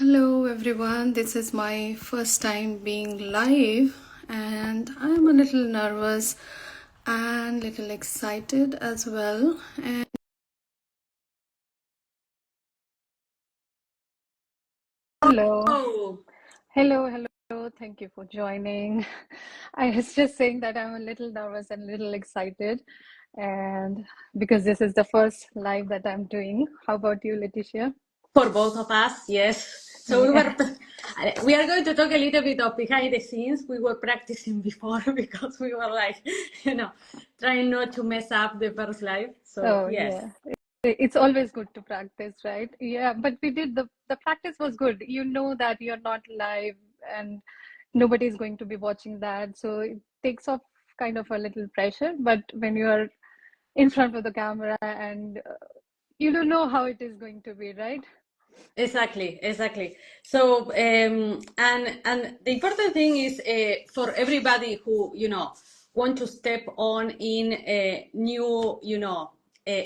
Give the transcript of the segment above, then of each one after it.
Hello everyone, this is my first time being live and I'm a little nervous and little excited as well. And hello, Oh, hello, thank you for joining. I was just saying that I'm a little nervous and a little excited, and because this is the first live that I'm doing. How about you, Leticia? for both of us, yes. So Yeah. we are going to talk a little bit of behind the scenes. We were practicing before because we were like, trying not to mess up the first live. So Oh, yes, yeah. It's always good to practice, right? Yeah, but we did the practice was good. You know that you're not live and nobody's going to be watching that, so it takes off kind of a little pressure. But when you are in front of the camera and you don't know how it is going to be, right? exactly. So and the important thing is for everybody who want to step on in new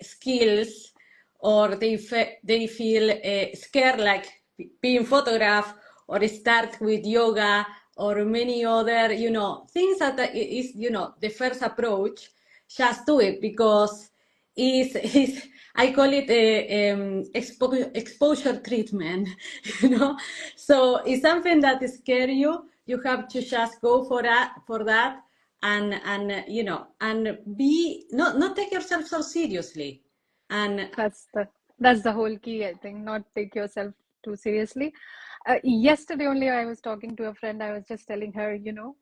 skills, or they feel scared, like being photographed, or start with yoga or many other things that is the first approach. Just do it, because is I call it a exposure treatment. So it's something that scare you. You have to just go for that, and be not take yourself so seriously. And That's the whole key, I think. Not take yourself too seriously. Yesterday only, I was talking to a friend. I was just telling her,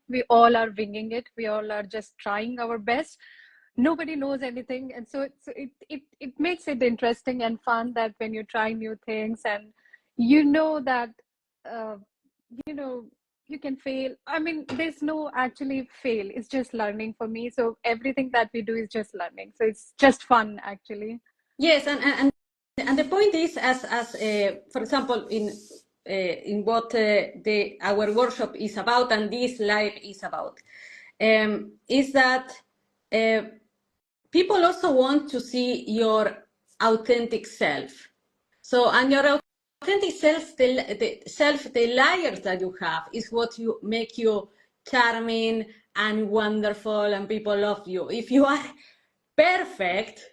we all are winging it. We all are just trying our best. Nobody knows anything, and so it makes it interesting and fun that when you try new things and you know that uh, you know you can fail. I mean, there's no actually fail. It's just learning for me. So everything that we do is just learning. So it's just fun, actually. yes, and the point is, as for example, in what the our workshop is about, and this live is about, is that uh, people also want to see your authentic self. So, and your authentic self, the layers that you have, is what you make you charming and wonderful, and people love you. If you are perfect,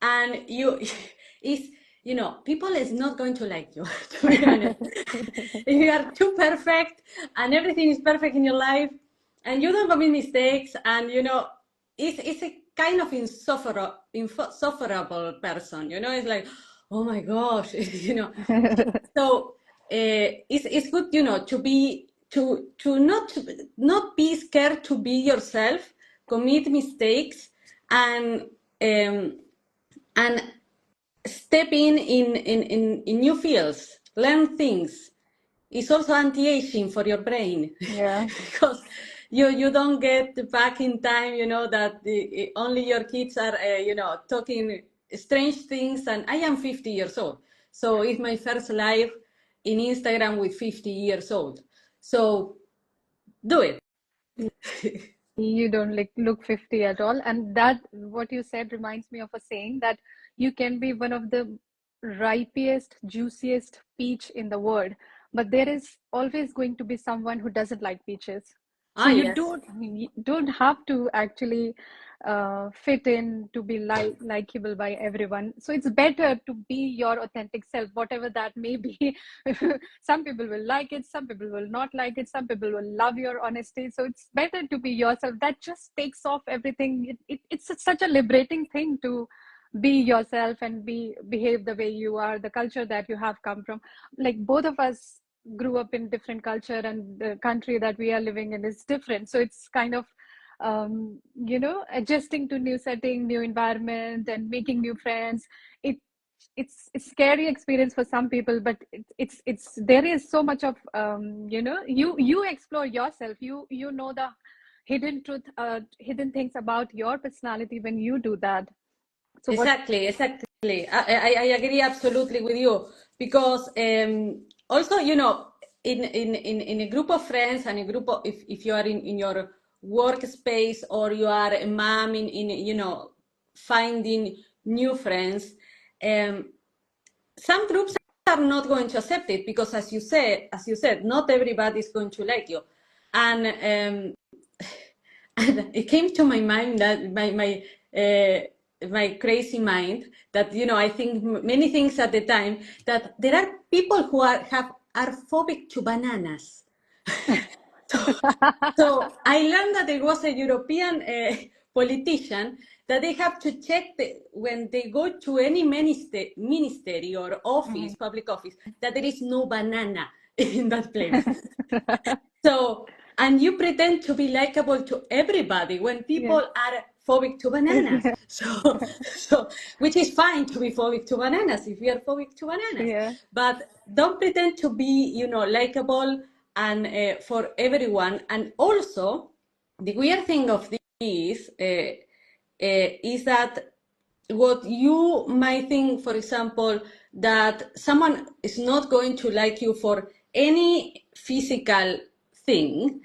and you is people is not going to like you, to be honest. If you are too perfect and everything is perfect in your life, and you don't commit mistakes, and it's a kind of insufferable person. It's like, oh my gosh. So it's good, to be to not be scared to be yourself, commit mistakes, and um, and step in new fields, learn things. It's also anti-aging for your brain. Yeah. Because you don't get back in time, that only your kids are talking strange things. And I am 50 years old, so it's my first live in Instagram with 50 years old. So do it. You don't look 50 at all. And that, what you said reminds me of a saying that you can be one of the ripest, juiciest peach in the world, but there is always going to be someone who doesn't like peaches. So Yes, you don't have to actually fit in to be likable by everyone. So it's better to be your authentic self, whatever that may be. Some people will like it, some people will not like it, some people will love your honesty. So it's better to be yourself. That just takes off everything. It's such a liberating thing to be yourself and behave the way you are, the culture that you have come from. Like both of us grew up in different culture, and the country that we are living in is different. So it's kind of adjusting to new setting, new environment, and making new friends. It it's scary experience for some people, but it's there is so much of you explore yourself. You know the hidden truth, hidden things about your personality when you do that. So what? exactly. I agree absolutely with you, because also, in a group of friends, and a group of, if you are in your workspace, or you are a mom in finding new friends, some groups are not going to accept it because, as you said, not everybody is going to like you. And and it came to my mind that my crazy mind that I think many things at the time, that there are people who are phobic to bananas. So I learned that there was a European politician that they have to check when they go to any ministry or office, public office, that there is no banana in that place. So, and you pretend to be likable to everybody when people Yeah. are phobic to bananas. So, which is fine to be phobic to bananas if you are phobic to bananas. Yeah. But don't pretend to be, likable and for everyone. And also, the weird thing of this is that what you might think, for example, that someone is not going to like you for any physical thing,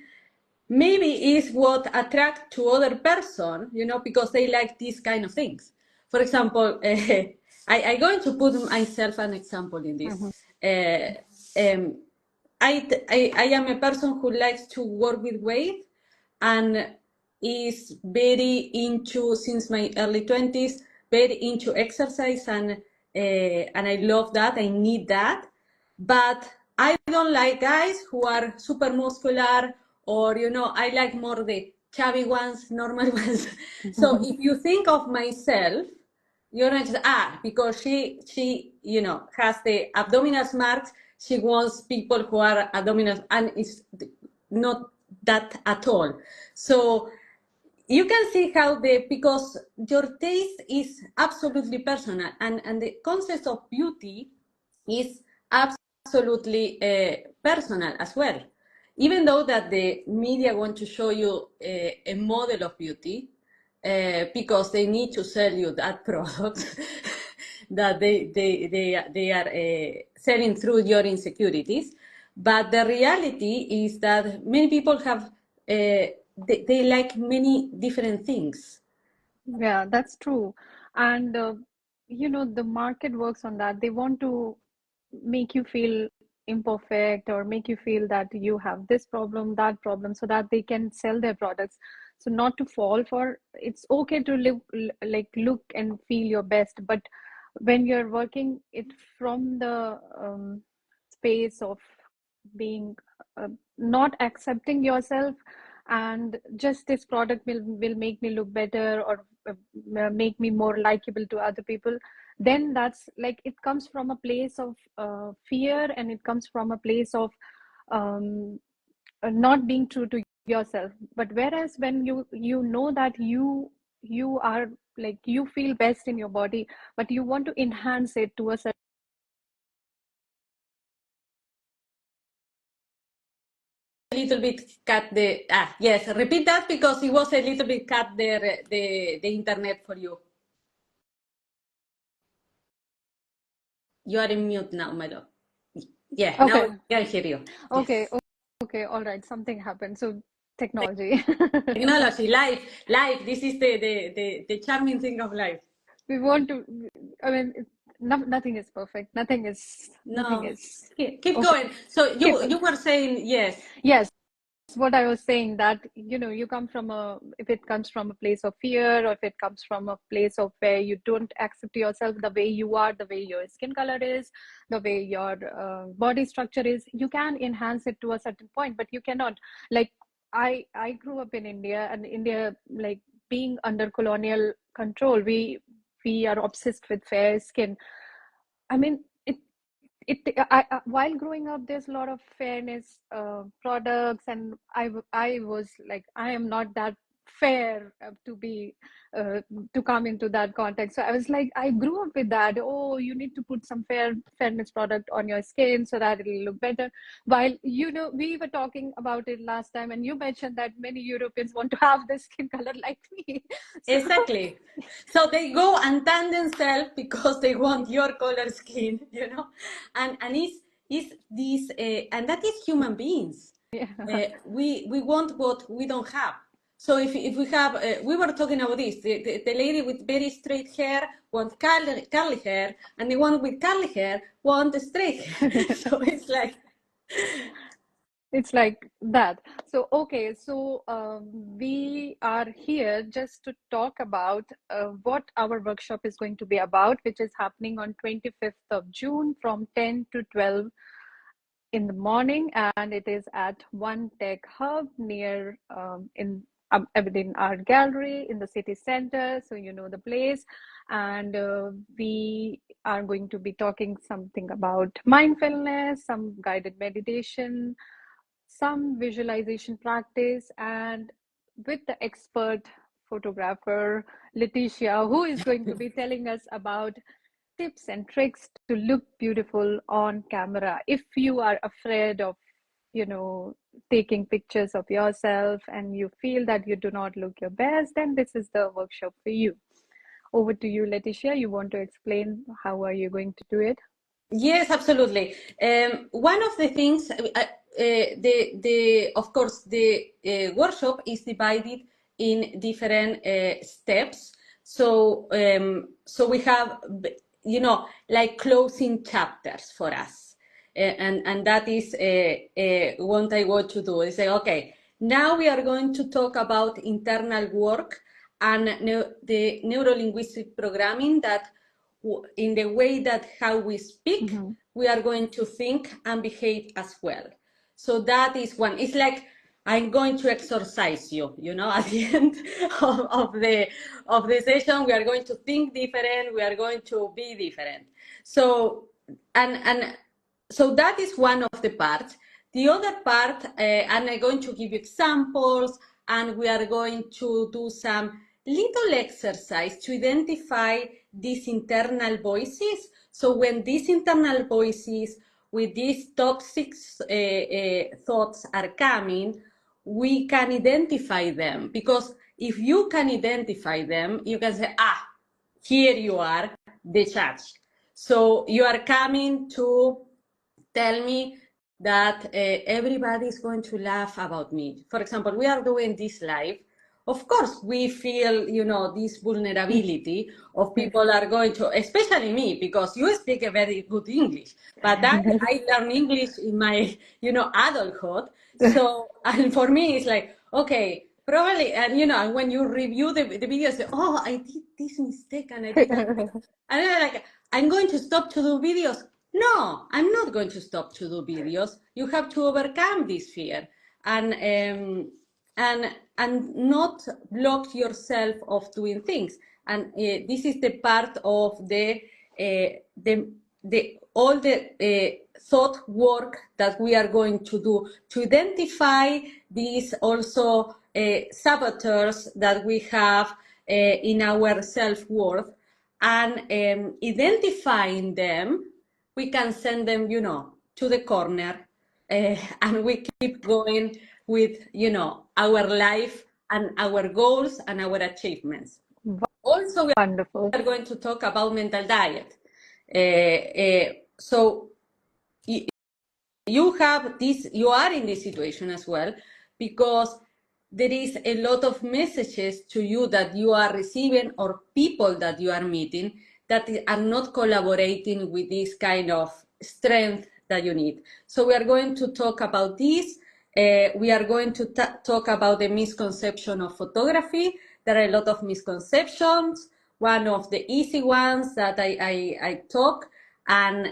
maybe is what attract to other person, because they like these kind of things. For example, I'm going to put myself an example in this. Mhm. Um, I am a person who likes to work with weight and is very into, since my early 20s, very into exercise, and I love that. I need that. But I don't like guys who are super muscular, or I like more the chubby ones, normal ones. So if you think of myself, you're not just because she has the abdominal marks. She wants people who are abdominal, and it's not that at all. So you can see how because your taste is absolutely personal, and the concept of beauty is absolutely personal as well. Even though that the media want to show you a model of beauty, because they need to sell you that product that they are selling through your insecurities. But the reality is that many people have they like many different things. Yeah, that's true. And the market works on that. They want to make you feel imperfect or make you feel that you have this problem, that problem, so that they can sell their products. So not to fall for, it's okay to look and feel your best, but when you're working it from the space of being not accepting yourself, and just this product will make me look better, or make me more likable to other people, then that's like it comes from a place of fear, and it comes from a place of um, not being true to yourself. But whereas when you know that you are like you feel best in your body, but you want to enhance it to a certain A little bit cut the yes, repeat that because it was a little bit cut there the internet for you. You are in mute now, my love. Yeah, now okay I can hear you. okay Yes. okay, all right, something happened. So technology. Technology, life. This is the charming thing of life. We want to, I mean nothing is perfect, nothing No, is keep okay. going. So Keep you were saying yes. Yes, what I was saying, that you come from a, if it comes from a place of fear, or if it comes from a place of where you don't accept yourself the way you are, the way your skin color is, the way your body structure is, you can enhance it to a certain point, but you cannot. Like I grew up in India, and India, like being under colonial control, we are obsessed with fair skin. I mean, while growing up, there's a lot of fairness products, and I was like, I am not that fair uh, to come into that context. So I was like, I grew up with that. Oh, you need to put some fairness product on your skin so that it'll look better. While we were talking about it last time, and you mentioned that many Europeans want to have the skin color like me. So Exactly. So they go and tan themselves because they want your color skin, and is this and that is human beings. yeah. We want what we don't have. So if we have, we were talking about this, the lady with very straight hair wants curly hair, and the one with curly hair wants straight hair. So it's like, It's like that. So, okay, so we are here just to talk about what our workshop is going to be about, which is happening on 25th of June from 10 to 12 in the morning, and it is at One Tech Hub near in our gallery in the city center. So you know the place, and we are going to be talking something about mindfulness, some guided meditation, some visualization practice, and with the expert photographer Leticia, who is going to be telling us about tips and tricks to look beautiful on camera. If you are afraid of, taking pictures of yourself and you feel that you do not look your best, then this is the workshop for you. Over to you, Leticia. You want to explain how are you going to do it? yes, absolutely. One of the things, the of course, the workshop is divided in different steps. So, so we have, like closing chapters for us, and that is what I want to do. Is say, okay, now we are going to talk about internal work and the neurolinguistic programming that in the way that how we speak, Mm-hmm. we are going to think and behave as well. So that is one. It's like I'm going to exercise you, at the end of the session, we are going to think different, we are going to be different. So and so that is one of the parts. The other part, and I'm going to give you examples, and we are going to do some little exercise to identify these internal voices. So when these internal voices with these toxic thoughts are coming, we can identify them, because if you can identify them, you can say, here you are, the judge. So you are coming to tell me that everybody is going to laugh about me. For example, we are doing this live. Of course, we feel, this vulnerability of people are going to, especially me, because you speak a very good English, but I learned English in my, adulthood. So, and for me, it's like, okay, probably, and when you review the video, say, oh, I did this mistake and I did that. And I'm like, I'm going to stop to do videos. No, I'm not going to stop to do videos. You have to overcome this fear and not block yourself of doing things. And this is the part of the all the thought work that we are going to do to identify these also saboteurs that we have in our self-worth, and identifying them, we can send them, to the corner, and we keep going with, our life and our goals and our achievements. Also, we Wonderful. are going to talk about mental diet. So you have this, you are in this situation as well, because there is a lot of messages to you that you are receiving, or people that you are meeting that are not collaborating with this kind of strength that you need. So we are going to talk about this. We are going to talk about the misconception of photography. There are a lot of misconceptions. One of the easy ones that I talk, and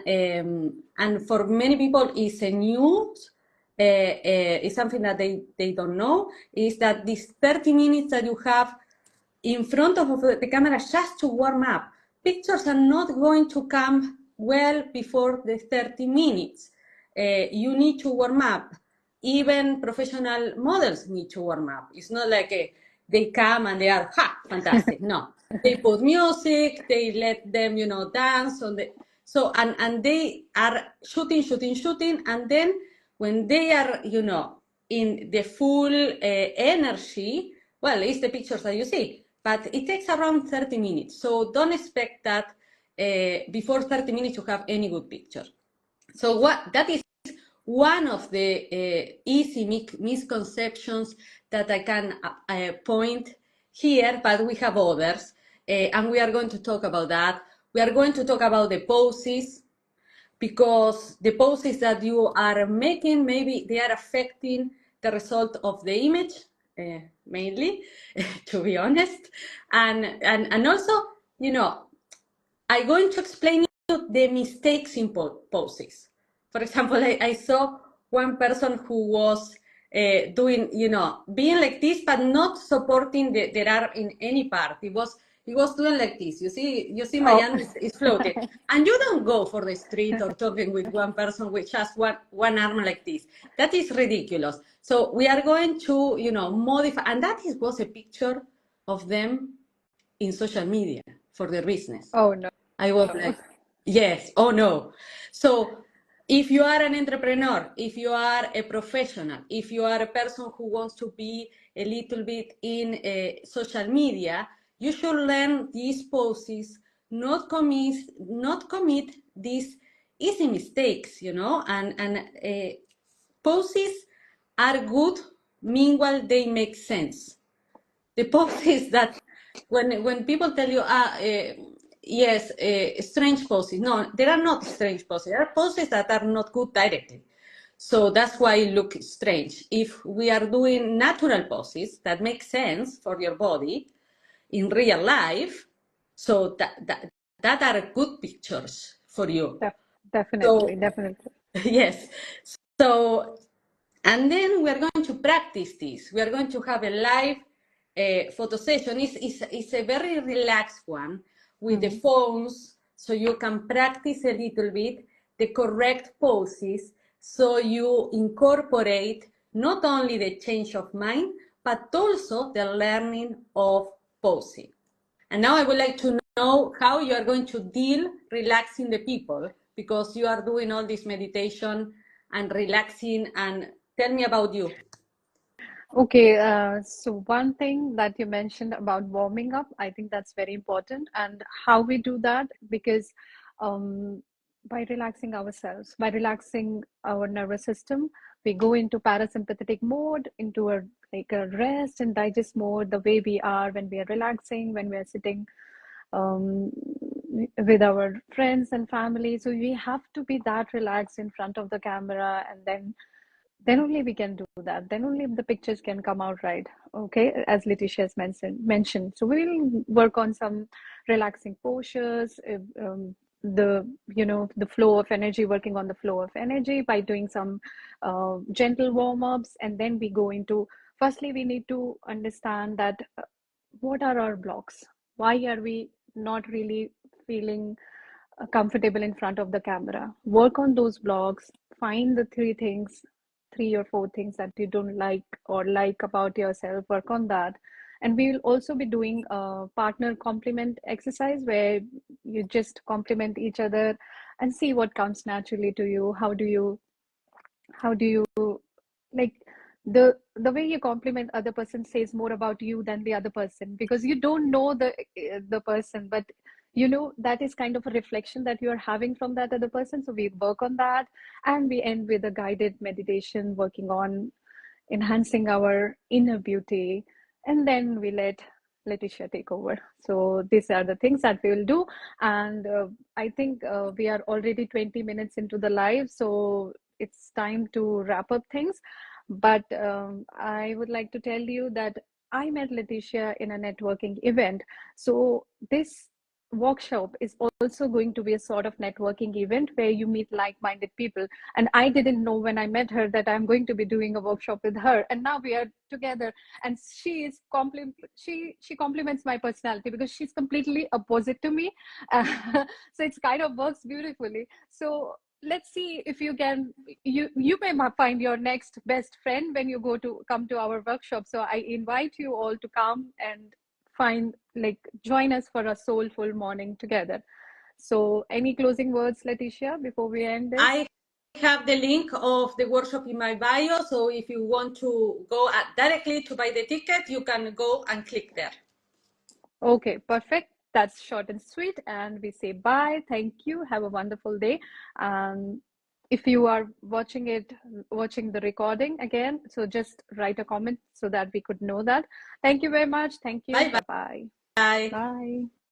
for many people is a news, is something that they don't know, is that these 30 minutes that you have in front of the camera just to warm up, pictures are not going to come well before the 30 minutes. You need to warm up. Even professional models need to warm up. It's not like they come and they are fantastic. No, they put music, they let them dance on the, so and they are shooting, and then when they are in the full energy, well, it's the pictures that you see, but it takes around 30 minutes. So don't expect that before 30 minutes you have any good picture. So what that is one of the easy misconceptions that I can point here, but we have others, and we are going to talk about that. We are going to talk about the poses, because the poses that you are making, maybe they are affecting the result of the image, mainly, to be honest. And also, you know, I'm going to explain you the mistakes in poses. For example, I saw one person who was doing, you know, being like this, but not supporting the arm in any part. He was doing like this. You see, my Oh. hand is floating. And you don't go for the street or talking with one person with just one arm like this. That is ridiculous. So we are going to, you know, modify. And was a picture of them in social media for their business. Oh no. I was like, yes, oh no. So if you are an entrepreneur, if you are a professional, if you are a person who wants to be a little bit in social media, you should learn these poses, not commit these easy mistakes, you know, and poses are good, meanwhile they make sense. The point is that when people tell you, yes, strange poses, no, there are not strange poses. There are poses that are not good directly. So that's why it looks strange. If we are doing natural poses that make sense for your body in real life, so that are good pictures for you. Def- Definitely, So definitely. yes. So, and then we are going to practice this. We are going to have a live photo session. It's a very relaxed one with the Hmm. phones, so you can practice a little bit the correct poses, so you incorporate not only the change of mind, but also the learning of posing. And now I would like to know how you are going to deal relaxing the people, because you are doing all this meditation and relaxing. And tell me about you. Okay, so one thing that you mentioned about warming up, I think that's very important, and how we do that, because um, by relaxing ourselves, by relaxing our nervous system, we go into parasympathetic mode, into a like a rest and digest mode, the way we are when we are relaxing, when we are sitting um, with our friends and family. So we have to be that relaxed in front of the camera, and then only we can do that. Then only the pictures can come out right. Okay, as Leticia has mentioned. So we will work on some relaxing postures, the the flow of energy, working on the flow of energy by doing some gentle warm-ups, and then we go into. Firstly, we need to understand that what are our blocks? Why are we not really feeling comfortable in front of the camera? Work on those blocks, find the three or four things that you don't like or like about yourself, work on that. And we will also be doing a partner compliment exercise where you just compliment each other and see what comes naturally to you. How do you like the way you compliment other person says more about you than the other person, because you don't know the person, but that is kind of a reflection that you're having from that other person. So we work on that, and we end with a guided meditation working on enhancing our inner beauty, and then we let Leticia take over. So these are the things that we will do, and I think we are already 20 minutes into the live, so it's time to wrap up things. But I would like to tell you that I met Leticia in a networking event. So this workshop is also going to be a sort of networking event where you meet like-minded people, and I didn't know when I met her that I'm going to be doing a workshop with her, and now we are together. And she complements my personality because she's completely opposite to me. So it's kind of works beautifully. So let's see if you may find your next best friend when you come to our workshop. So I invite you all to come and join us for a soulful morning together. So any closing words, Leticia, before we end this? I have the link of the workshop in my bio. So if you want to go directly to buy the ticket, you can go and click there. Okay, perfect. That's short and sweet. And we say bye. Thank you. Have a wonderful day. Um, if you are watching the recording again, so just write a comment so that we could know that. Thank you very much. Thank you. Bye Bye bye. bye. Bye.